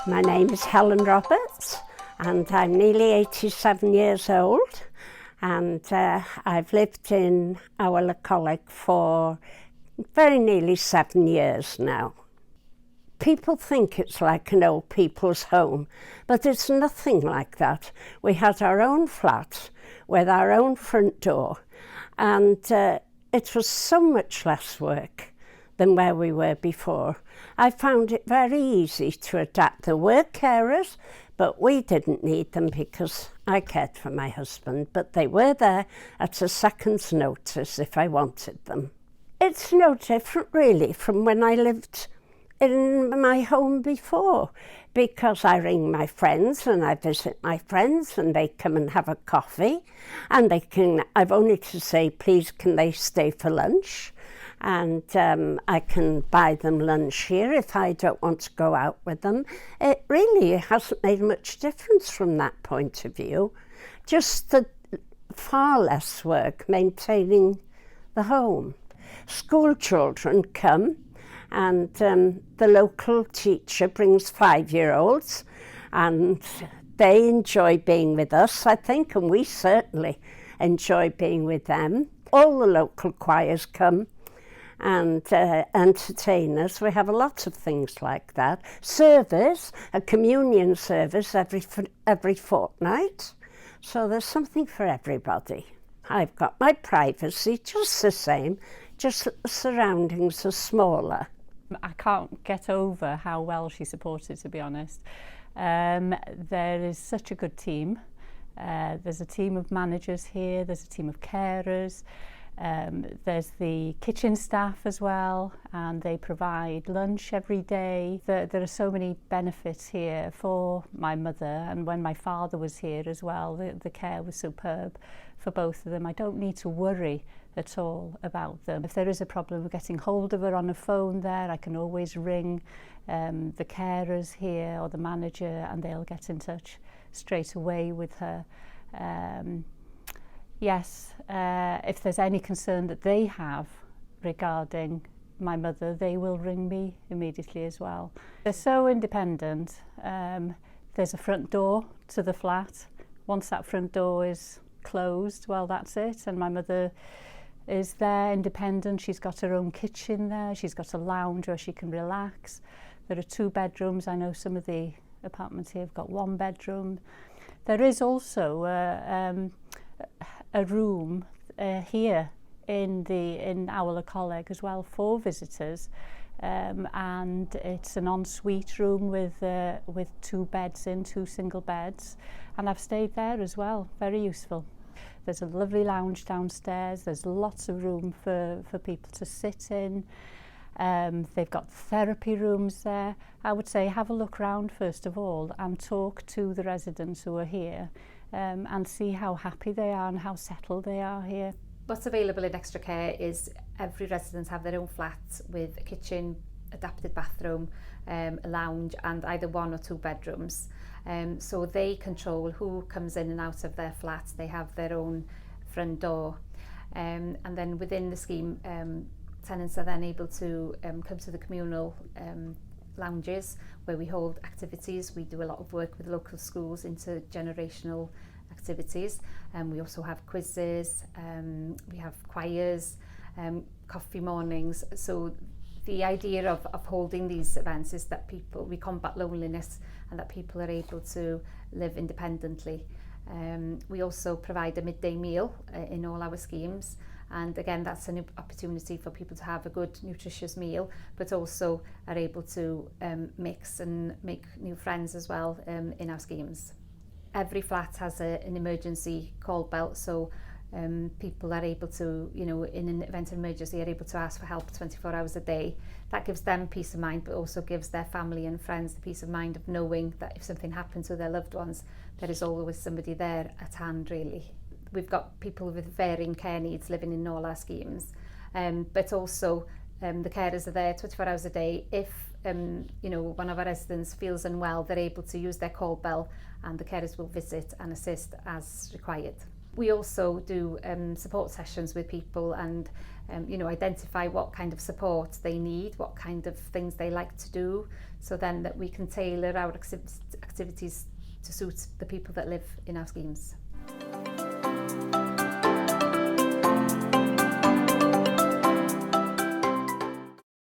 My name is Helen Roberts and I'm nearly 87 years old, and I've lived in Awel, Coleg for very nearly 7 years now. People think it's like an old people's home, but it's nothing like that. We had our own flat with our own front door, and it was so much less work than where we were before. I found it very easy to adapt. There were carers, but we didn't need them because I cared for my husband, but they were there at a second's notice if I wanted them. It's no different really from when I lived in my home before, because I ring my friends and I visit my friends and they come and have a coffee, and I've only to say, please, can they stay for lunch? And I can buy them lunch here if I don't want to go out with them. It really hasn't made much difference from that point of view. Just the far less work maintaining the home. School children come, and the local teacher brings 5-year-olds, and they enjoy being with us, I think, and we certainly enjoy being with them. All the local choirs come and entertain us. We have a lot of things like that. Service, a communion service every fortnight. So there's something for everybody. I've got my privacy just the same, just that the surroundings are smaller. I can't get over how well she supported, to be honest. There is such a good team. There's a team of managers here, there's a team of carers, there's the kitchen staff as well, and they provide lunch every day. There are so many benefits here for my mother, and when my father was here as well, the care was superb for both of them. I don't need to worry at all about them. If there is a problem with getting hold of her on a phone there, I can always ring the carers here or the manager, and they'll get in touch straight away with her. Yes, if there's any concern that they have regarding my mother, they will ring me immediately as well. They're so independent. There's a front door to the flat. Once that front door is closed, well, that's it. And my mother is there, independent. She's got her own kitchen there. She's got a lounge where she can relax. There are 2 bedrooms. I know some of the apartments here have got 1 bedroom. There is also a room here in Awel Coleg as well for visitors, and it's an ensuite room with 2 beds in, 2 single beds, and I've stayed there as well. Very useful. There's a lovely lounge downstairs. There's lots of room for people to sit in. They've got therapy rooms there. I would say have a look round first of all and talk to the residents who are here, and see how happy they are and how settled they are here. What's available in Extra Care is every resident have their own flat with a kitchen, adapted bathroom, a lounge, and either 1 or 2 bedrooms. So they control who comes in and out of their flats. They have their own front door. And then within the scheme, tenants are then able to come to the communal lounges where we hold activities. We do a lot of work with local schools, intergenerational activities. We also have quizzes, we have choirs, coffee mornings. So the idea of holding these events is that we combat loneliness and that people are able to live independently. We also provide a midday meal in all our schemes, and again that's an opportunity for people to have a good nutritious meal, but also are able to mix and make new friends as well in our schemes. Every flat has an emergency call bell, so people are able to, in an event of emergency, are able to ask for help 24 hours a day. That gives them peace of mind, but also gives their family and friends the peace of mind of knowing that if something happens to their loved ones, there is always somebody there at hand, really. We've got people with varying care needs living in all our schemes, but also the carers are there 24 hours a day. If one of our residents feels unwell, they're able to use their call bell and the carers will visit and assist as required. We also do support sessions with people and identify what kind of support they need, what kind of things they like to do, so then that we can tailor our activities to suit the people that live in our schemes.